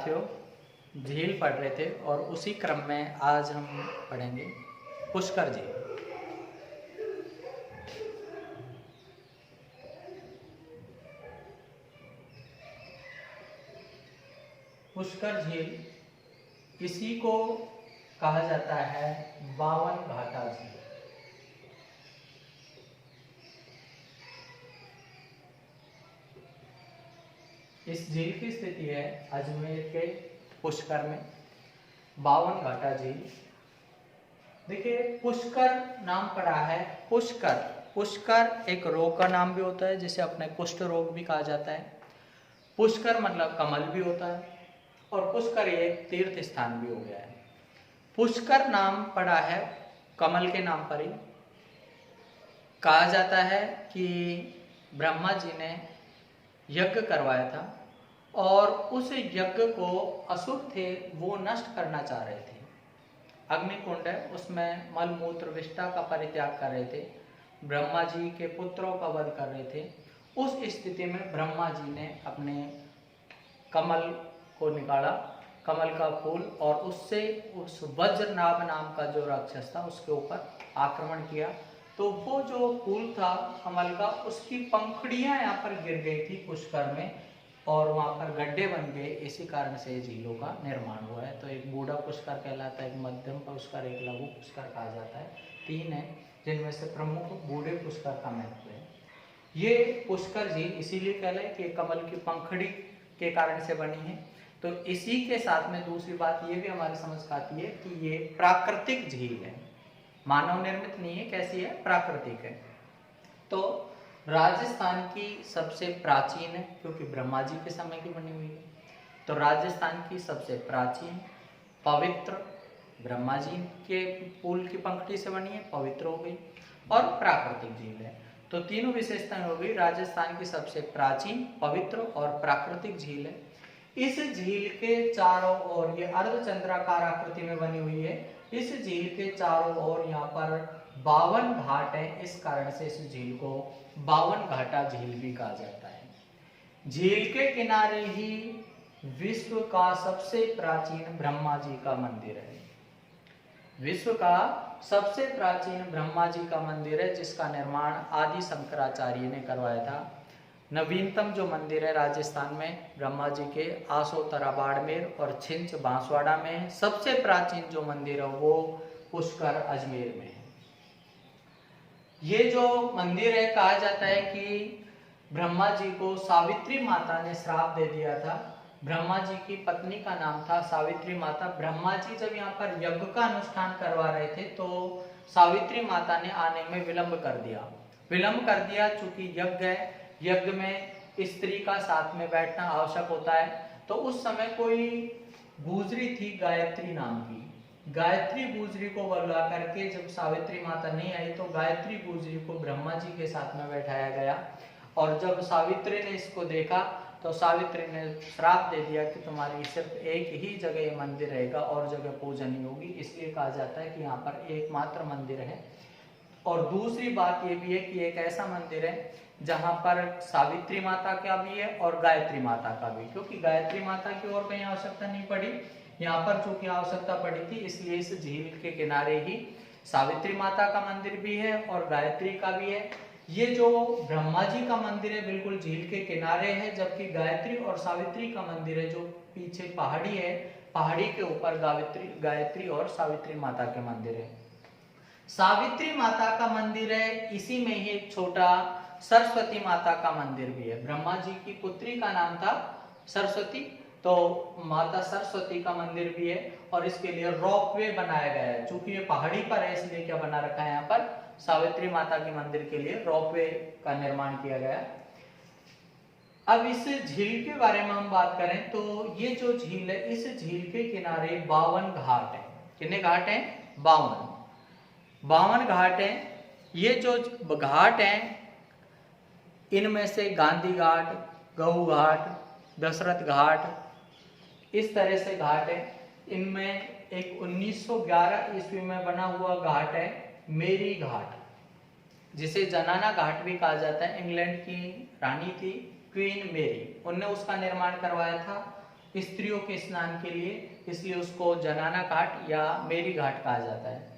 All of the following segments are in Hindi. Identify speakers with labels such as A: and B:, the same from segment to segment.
A: साथियों, झील पढ़ रहे थे और उसी क्रम में आज हम पढ़ेंगे पुष्कर झील। पुष्कर झील इसी को कहा जाता है बावन घाटा झील। इस झील की स्थिति है अजमेर के पुष्कर में, बावन घाटा झील। देखिए, पुष्कर नाम पड़ा है पुष्कर। पुष्कर एक रोग का नाम भी होता है जिसे अपने कुष्ठ रोग भी कहा जाता है। पुष्कर मतलब कमल भी होता है और पुष्कर एक तीर्थ स्थान भी हो गया है। पुष्कर नाम पड़ा है कमल के नाम पर ही। कहा जाता है कि ब्रह्मा जी ने यज्ञ करवाया था और उस यज्ञ को असुर थे वो नष्ट करना चाह रहे थे। अग्निकुंड है, उसमें मल मूत्र विष्ठा का परित्याग कर रहे थे, ब्रह्मा जी के पुत्रों का वध कर रहे थे। उस स्थिति में ब्रह्मा जी ने अपने कमल को निकाला, कमल का फूल, और उससे उस वज्रनाभ नाम का जो राक्षस था उसके ऊपर आक्रमण किया। तो वो जो फूल था कमल का, उसकी पंखुड़ियां यहाँ पर गिर गई थी पुष्कर में और वहाँ पर गड्ढे बन गए। इसी कारण से झीलों का निर्माण हुआ है। तो एक बूढ़ा पुष्कर कहलाता है, एक मध्यम पुष्कर, एक लघु पुष्कर कहा जाता है। तीन है जिनमें से प्रमुख बूढ़े पुष्कर का महत्व है। ये पुष्कर झील इसीलिए कहलाए कि कमल की पंखुड़ी के कारण से बनी है। तो इसी के साथ में दूसरी बात ये भी हमारे समझ आती है कि ये प्राकृतिक झील है, मानव निर्मित नहीं है। कैसी है? प्राकृतिक है। तो राजस्थान की सबसे प्राचीन है क्योंकि ब्रह्मा जी के समय की बनी हुई है। तो राजस्थान की सबसे प्राचीन, पवित्र, ब्रह्मा जी के फूल की पंखुड़ी से बनी है, पवित्र हो गई, और प्राकृतिक झील है। तो तीनों विशेषताएं हो गई। राजस्थान की सबसे प्राचीन, पवित्र और प्राकृतिक झील है। इस झील के चारों ओर, ये अर्धचंद्राकार आकृति में बनी हुई है, इस झील के चारों ओर यहाँ पर 52 घाट है। इस कारण से इस झील को 52 घाटा झील भी कहा जाता है। झील के किनारे ही विश्व का सबसे प्राचीन ब्रह्मा जी का मंदिर है। विश्व का सबसे प्राचीन ब्रह्मा जी का मंदिर है जिसका निर्माण आदि शंकराचार्य ने करवाया था। नवीनतम जो मंदिर है राजस्थान में ब्रह्मा जी के, आसोतरा बाड़मेर और छिंच बांसवाड़ा में है। सबसे प्राचीन जो मंदिर है वो पुष्कर अजमेर में है। ये जो मंदिर है, कहा जाता है कि ब्रह्मा जी को सावित्री माता ने श्राप दे दिया था। ब्रह्मा जी की पत्नी का नाम था सावित्री माता। ब्रह्मा जी जब यहाँ पर यज्ञ का अनुष्ठान करवा रहे थे तो सावित्री माता ने आने में विलंब कर दिया। चूंकि यज्ञ है, यज्ञ में स्त्री का साथ में बैठना आवश्यक होता है। तो उस समय कोई गुजरी थी गायत्री नाम की, गायत्री गुजरी को बुला करके जब सावित्री माता नहीं आई तो गायत्री गुजरी को ब्रह्मा जी के साथ में बैठाया गया। और जब सावित्री ने इसको देखा तो सावित्री ने श्राप दे दिया कि तुम्हारी सिर्फ एक ही जगह ये मंदिर रहेगा और जगह पूजन नहीं होगी। इसलिए कहा जाता है कि यहाँ पर एकमात्र मंदिर है। और दूसरी बात ये भी है कि एक ऐसा मंदिर है जहाँ पर सावित्री माता का भी है और गायत्री माता का भी, क्योंकि गायत्री माता की और कहीं आवश्यकता नहीं पड़ी, यहाँ पर चूंकि आवश्यकता पड़ी थी इसलिए इस झील के किनारे ही सावित्री माता का मंदिर भी है और गायत्री का भी है। ये जो ब्रह्मा जी का मंदिर है बिल्कुल झील के किनारे है, जबकि गायत्री और सावित्री का मंदिर है जो पीछे पहाड़ी है, पहाड़ी के ऊपर गायत्री और सावित्री माता के मंदिर है। सावित्री माता का मंदिर है, इसी में ही एक छोटा सरस्वती माता का मंदिर भी है। ब्रह्मा जी की पुत्री का नाम था सरस्वती, तो माता सरस्वती का मंदिर भी है और इसके लिए रॉपवे बनाया गया है। चूंकि ये पहाड़ी पर है इसलिए क्या बना रखा है, यहाँ पर सावित्री माता के मंदिर के लिए रॉपवे का निर्माण किया गया। अब इस झील के बारे में हम बात करें तो ये जो झील है, इस झील के किनारे 52 घाट है। कितने घाट हैं? 52 घाट हैं। ये जो घाट हैं इनमें से गांधी घाट, गऊ घाट, दशरथ घाट, इस तरह से घाट है। इनमें एक 1911 ईस्वी में बना हुआ घाट है मेरी घाट, जिसे जनाना घाट भी कहा जाता है। इंग्लैंड की रानी थी क्वीन मेरी, उनने उसका निर्माण करवाया था स्त्रियों के स्नान के लिए, इसलिए उसको जनाना घाट या मेरी घाट कहा जाता है।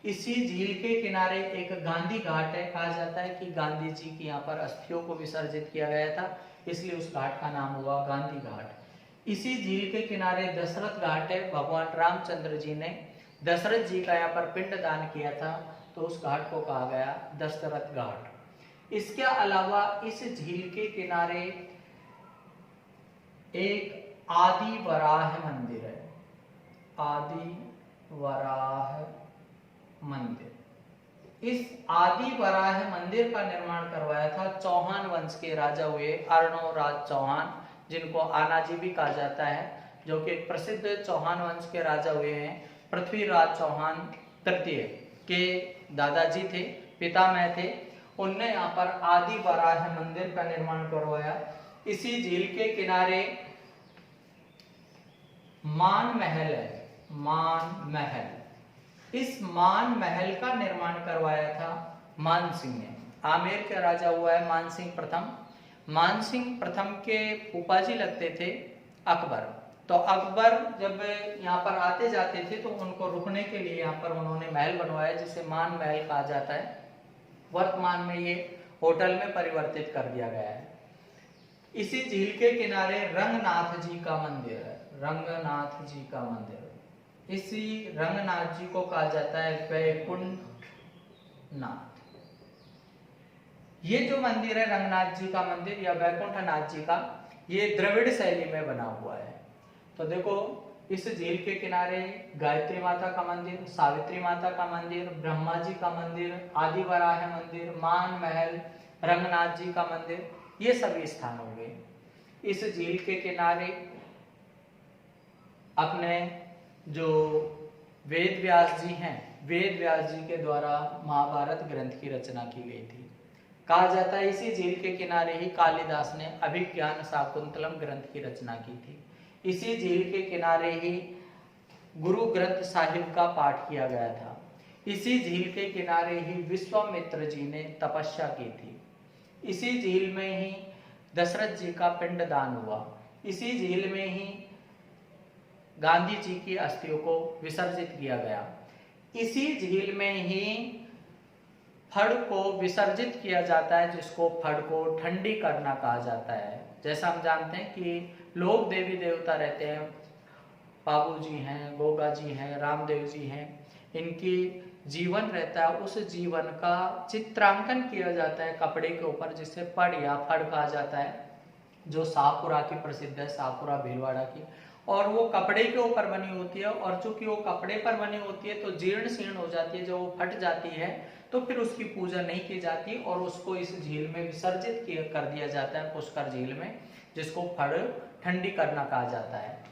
A: इसी झील के किनारे एक गांधी घाट है, कहा जाता है कि गांधी जी की यहाँ पर अस्थियों को विसर्जित किया गया था, इसलिए उस घाट का नाम हुआ गांधी घाट। इसी झील के किनारे दशरथ घाट है, भगवान रामचंद्र जी ने दशरथ जी का यहाँ पर पिंड दान किया था, तो उस घाट को कहा गया दशरथ घाट। इसके अलावा इस झील के किनारे एक आदि वराह मंदिर है, आदि वराह मंदिर। इस आदि वराह मंदिर का निर्माण करवाया था चौहान वंश के राजा हुए अर्णोराज चौहान, जिनको आनाजी भी कहा जाता है, जो कि एक प्रसिद्ध चौहान वंश के राजा हुए हैं। पृथ्वीराज चौहान तृतीय के दादाजी थे, पितामह थे, उनने यहाँ पर आदि वराह मंदिर का निर्माण करवाया। इसी झील के किनारे मान महल है, मान महल। इस मान महल का निर्माण करवाया था मान सिंह ने। आमेर का राजा हुआ है मान सिंह प्रथम। मान सिंह प्रथम के फूफा जी लगते थे अकबर, तो अकबर जब यहाँ पर आते जाते थे तो उनको रुकने के लिए यहाँ पर उन्होंने महल बनवाया, जिसे मान महल कहा जाता है। वर्तमान में ये होटल में परिवर्तित कर दिया गया है। इसी झील के किनारे रंगनाथ जी का मंदिर है, रंगनाथ जी का मंदिर। इसी रंगनाथ जी को कहा जाता है वैकुंठ नाथ। ये जो मंदिर है रंगनाथ जी का मंदिर या वैकुंठ नाथ जी का, ये द्रविड़ शैली में बना हुआ है। तो देखो, इस झील के किनारे गायत्री माता का मंदिर, सावित्री माता का मंदिर, ब्रह्मा जी का मंदिर, आदि वराह मंदिर, मान महल, रंगनाथ जी का मंदिर, ये सभी स्थान हो गए। इस झील के किनारे अपने जो वेद व्यास जी हैं, वेद व्यास जी के द्वारा महाभारत ग्रंथ की रचना की गई थी। कहा जाता है इसी झील के किनारे ही कालिदास ने अभिज्ञान शाकुंतलम ग्रंथ की रचना की थी। इसी झील के किनारे ही गुरु ग्रंथ साहिब का पाठ किया गया था। इसी झील के किनारे ही विश्वामित्र जी ने तपस्या की थी। इसी झील में ही दशरथ जी का पिंडदान हुआ। इसी झील में ही गांधी जी की अस्थियों को विसर्जित किया गया। इसी झील में ही फड़ को विसर्जित किया जाता है, जिसको फड़ को ठंडी करना कहा जाता है। जैसा हम जानते हैं कि लोग देवी देवता रहते हैं, बाबू जी हैं, गोगा जी हैं, रामदेव जी हैं, इनकी जीवन रहता है, उस जीवन का चित्रांकन किया जाता है कपड़े के ऊपर, जिसे पड़ या फड़ कहा जाता है, जो शाहपुरा की प्रसिद्ध है, शाहपुरा भीलवाड़ा की। और वो कपड़े के ऊपर बनी होती है, और चूंकि वो कपड़े पर बनी होती है तो जीर्ण शीर्ण हो जाती है, जब वो फट जाती है तो फिर उसकी पूजा नहीं की जाती और उसको इस झील में विसर्जित कर दिया जाता है, पुष्कर झील में, जिसको फड़ ठंडी करना कहा जाता है।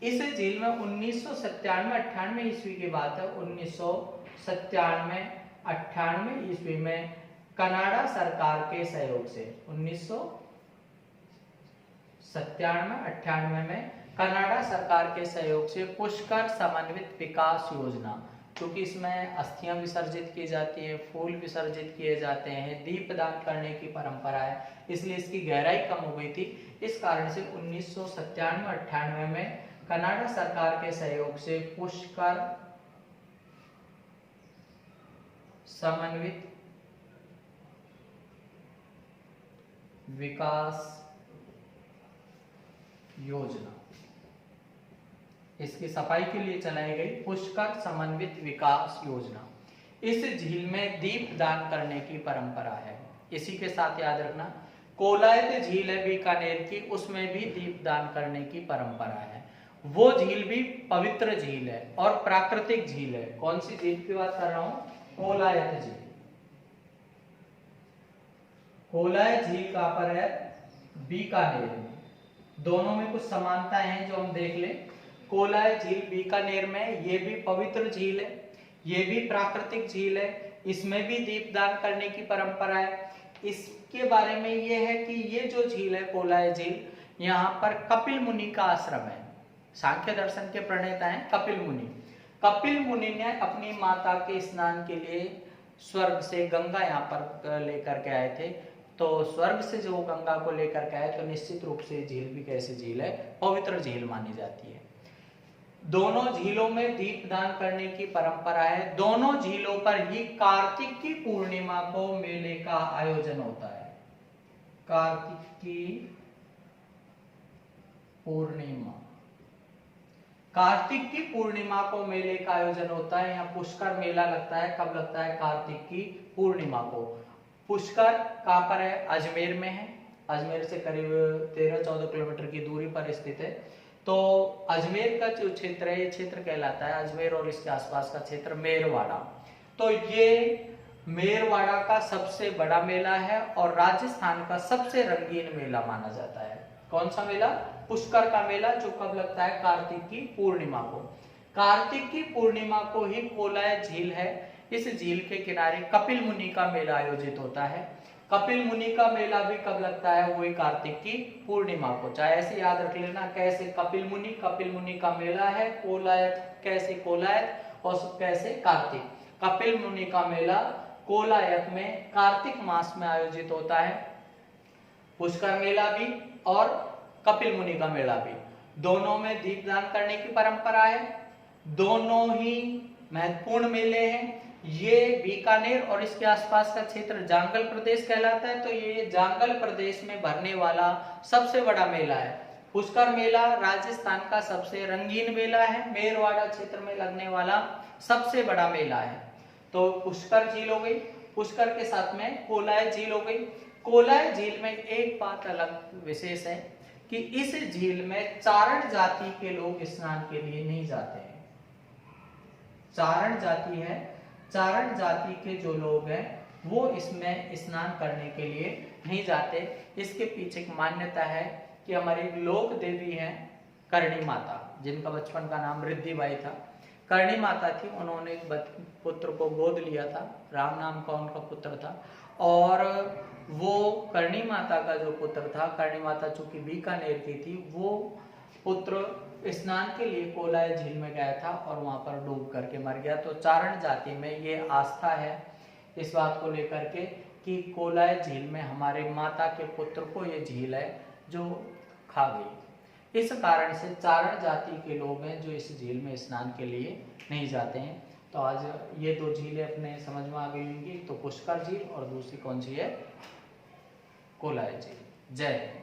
A: इस झील में 1997-98 ईस्वी की बात है, 1997-98 ईस्वी में कनाडा सरकार के सहयोग से 1997-98 में कनाडा सरकार के सहयोग से पुष्कर समन्वित विकास योजना, क्योंकि इसमें अस्थियां विसर्जित की जाती है, फूल विसर्जित किए जाते हैं, दीपदान करने की परंपरा है, इसलिए इसकी गहराई कम हो गई थी। इस कारण से 1997-98 में कनाडा सरकार के सहयोग से पुष्कर समन्वित विकास योजना, इसकी सफाई के लिए चलाई गई पुष्कर समन्वित विकास योजना। इस झील में दीप दान करने की परंपरा है। इसी के साथ याद रखना, कोलायत झील है बीकानेर की, उसमें भी दीप दान करने की परंपरा है। वो झील भी पवित्र झील है और प्राकृतिक झील है। कौन सी झील की बात कर रहा हूं? कोलायत झील। कोलायत झील कहां पर है? बीकानेर में। दोनों में कुछ समानताएं हैं जो हम देख लें। कोलायत झील बीकानेर में, ये भी पवित्र झील है, ये भी प्राकृतिक झील है, इसमें भी दीपदान करने की परंपरा है। इसके बारे में ये है कि ये जो झील है कोलायत झील, यहाँ पर कपिल मुनि का आश्रम है। सांख्य दर्शन के प्रणेता हैं कपिल मुनि। कपिल मुनि ने अपनी माता के स्नान के लिए स्वर्ग से गंगा यहाँ पर लेकर के आए थे। तो स्वर्ग से जो गंगा को लेकर के आए, तो निश्चित रूप से झील भी कैसी झील है, पवित्र झील मानी जाती है। दोनों झीलों में दीपदान करने की परंपरा है। दोनों झीलों पर ही कार्तिक की पूर्णिमा को मेले का आयोजन होता है। कार्तिक की पूर्णिमा, कार्तिक की पूर्णिमा को मेले का आयोजन होता है। यहाँ पुष्कर मेला लगता है, कब लगता है? कार्तिक की पूर्णिमा को। पुष्कर कहाँ पर है? अजमेर में है। अजमेर से करीब 13-14 किलोमीटर की दूरी पर स्थित है। तो अजमेर का जो क्षेत्र है, ये क्षेत्र कहलाता है, अजमेर और इसके आसपास का क्षेत्र, मेरवाड़ा। तो ये मेरवाड़ा का सबसे बड़ा मेला है और राजस्थान का सबसे रंगीन मेला माना जाता है। कौन सा मेला? पुष्कर का मेला, जो कब लगता है? कार्तिक की पूर्णिमा को। कार्तिक की पूर्णिमा को ही कोलाय झील है। इस झील के किनारे कपिल मुनि का मेला आयोजित होता है। कपिल मुनि का मेला भी कब लगता है? वही कार्तिक की पूर्णिमा को। चाहे ऐसे याद रख लेना, कैसे? कपिल मुनि का मेला है, कोलायत कैसे? कोलायत, और कैसे? कार्तिक। कपिल मुनि का मेला कोलायत में कार्तिक मास में आयोजित होता है। पुष्कर मेला भी और कपिल मुनि का मेला भी, दोनों में दीपदान करने की परंपरा है। दोनों ही महत्वपूर्ण मेले हैं। ये बीकानेर और इसके आसपास का क्षेत्र जांगल प्रदेश कहलाता है। तो ये जांगल प्रदेश में भरने वाला सबसे बड़ा मेला है। पुष्कर मेला राजस्थान का सबसे रंगीन मेला है, मेरवाड़ा क्षेत्र में लगने वाला सबसे बड़ा मेला है। तो पुष्कर झील हो गई, पुष्कर के साथ में कोलाय झील हो गई। कोलाय झील में एक बात अलग विशेष है कि इस झील में चारण जाति के लोग स्नान के लिए नहीं जाते हैं। चारण जाति है, चारण जाति के जो लोग हैं वो इसमें स्नान करने के लिए नहीं जाते। इसके पीछे एक मान्यता है कि हमारी लोक देवी हैं करणी माता, जिनका बचपन का नाम रिद्धि बाई था। करणी माता थी, उन्होंने एक पुत्र को गोद लिया था, राम नाम का उनका पुत्र था। और वो करणी माता का जो पुत्र था, करणी माता चूंकि बीकानेर की थी, वो पुत्र स्नान के लिए कोलाय झील में गया था और वहां पर डूब करके मर गया। तो चारण जाति में ये आस्था है इस बात को लेकर के कि कोलाय झील में हमारे माता के पुत्र को ये झील है जो खा गई। इस कारण से चारण जाति के लोग हैं जो इस झील में स्नान के लिए नहीं जाते हैं। तो आज ये दो झीलें अपने समझ में आ गई होंगी, तो पुष्कर झील और दूसरी कौन सी है? कोलाय झील। जय हिंद।